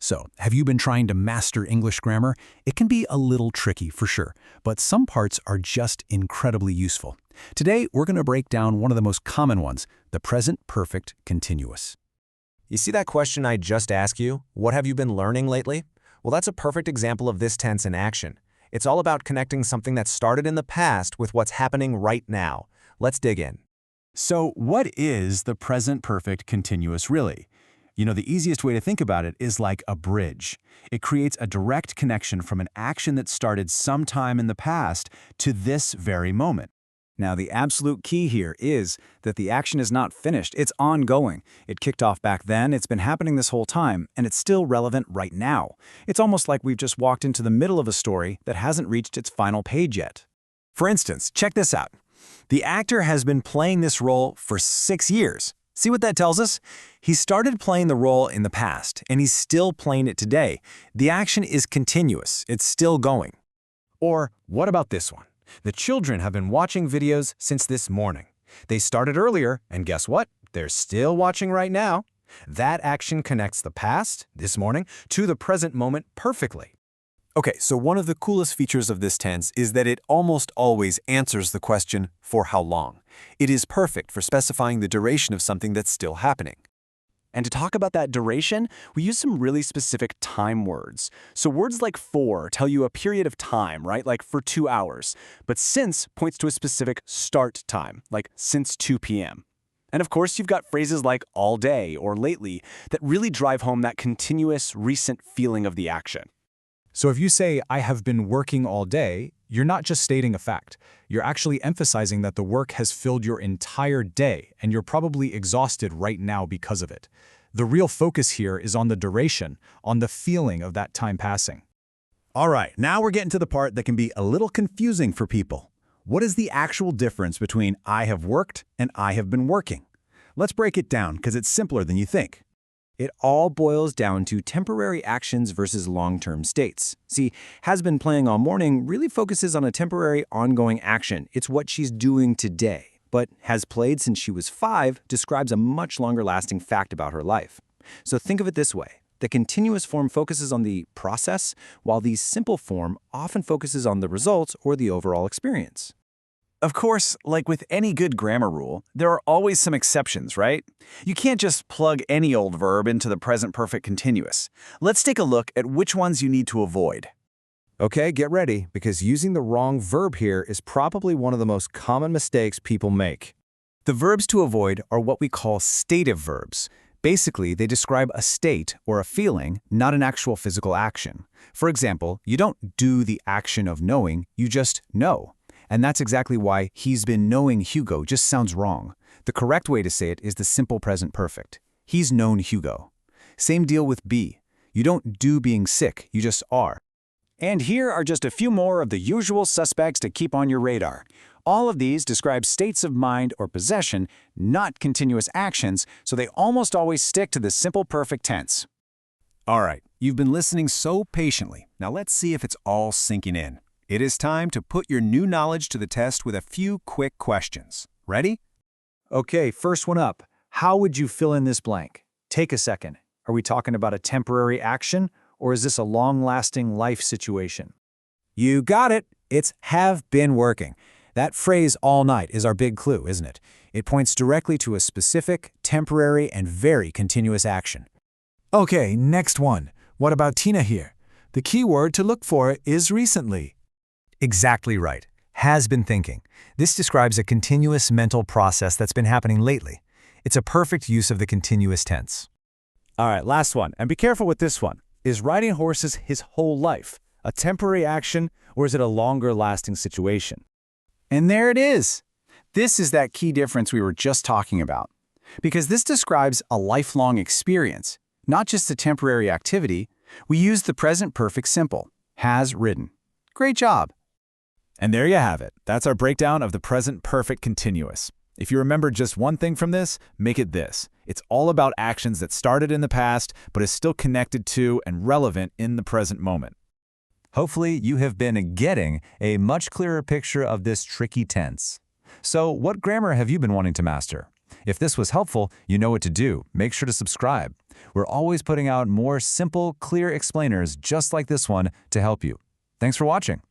So, have you been trying to master English grammar? It can be a little tricky for sure, but some parts are just incredibly useful. Today, we're going to break down one of the most common ones, the present perfect continuous. You see that question I just asked you? What have you been learning lately? Well, that's a perfect example of this tense in action. It's all about connecting something that started in the past with what's happening right now. Let's dig in. So, what is the present perfect continuous really? The easiest way to think about it is like a bridge. It creates a direct connection from an action that started sometime in the past to this very moment. Now, the absolute key here is that the action is not finished, it's ongoing. It kicked off back then, it's been happening this whole time, and it's still relevant right now. It's almost like we've just walked into the middle of a story that hasn't reached its final page yet. For instance, check this out. The actor has been playing this role for 6 years. See what that tells us? He started playing the role in the past, and he's still playing it today. The action is continuous, it's still going. Or what about this one? The children have been watching videos since this morning. They started earlier, and guess what? They're still watching right now. That action connects the past, this morning, to the present moment perfectly. Okay, so one of the coolest features of this tense is that it almost always answers the question, for how long? It is perfect for specifying the duration of something that's still happening. And to talk about that duration, we use some really specific time words. So words like for tell you a period of time, right? Like for 2 hours. But since points to a specific start time, like since 2 p.m. And of course, you've got phrases like all day or lately that really drive home that continuous, recent feeling of the action. So if you say, I have been working all day, you're not just stating a fact. You're actually emphasizing that the work has filled your entire day, and you're probably exhausted right now because of it. The real focus here is on the duration, on the feeling of that time passing. All right, now we're getting to the part that can be a little confusing for people. What is the actual difference between I have worked and I have been working? Let's break it down because it's simpler than you think. It all boils down to temporary actions versus long-term states. See, has been playing all morning really focuses on a temporary, ongoing action. It's what she's doing today. But has played since she was 5 describes a much longer-lasting fact about her life. So think of it this way. The continuous form focuses on the process, while the simple form often focuses on the results or the overall experience. Of course, like with any good grammar rule, there are always some exceptions, right? You can't just plug any old verb into the present perfect continuous. Let's take a look at which ones you need to avoid. Okay, get ready, because using the wrong verb here is probably one of the most common mistakes people make. The verbs to avoid are what we call stative verbs. Basically, they describe a state or a feeling, not an actual physical action. For example, you don't do the action of knowing, you just know. And that's exactly why he's been knowing Hugo just sounds wrong. The correct way to say it is the simple present perfect. He's known Hugo. Same deal with be. You don't do being sick, you just are. And here are just a few more of the usual suspects to keep on your radar. All of these describe states of mind or possession, not continuous actions, so they almost always stick to the simple perfect tense. All right, you've been listening so patiently. Now let's see if it's all sinking in. It is time to put your new knowledge to the test with a few quick questions. Ready? Okay, first one up. How would you fill in this blank? Take a second. Are we talking about a temporary action, or is this a long-lasting life situation? You got it. It's have been working. That phrase all night is our big clue, isn't it? It points directly to a specific, temporary, and very continuous action. Okay, next one. What about Tina here? The key word to look for is recently. Exactly right. Has been thinking. This describes a continuous mental process that's been happening lately. It's a perfect use of the continuous tense. All right, last one. And be careful with this one. Is riding horses his whole life a temporary action, or is it a longer-lasting situation? And there it is. This is that key difference we were just talking about. Because this describes a lifelong experience, not just a temporary activity. We use the present perfect simple, has ridden. Great job. And there you have it. That's our breakdown of the present perfect continuous. If you remember just one thing from this, make it this. It's all about actions that started in the past, but is still connected to and relevant in the present moment. Hopefully, you have been getting a much clearer picture of this tricky tense. So, what grammar have you been wanting to master? If this was helpful, you know what to do. Make sure to subscribe. We're always putting out more simple, clear explainers just like this one to help you. Thanks for watching.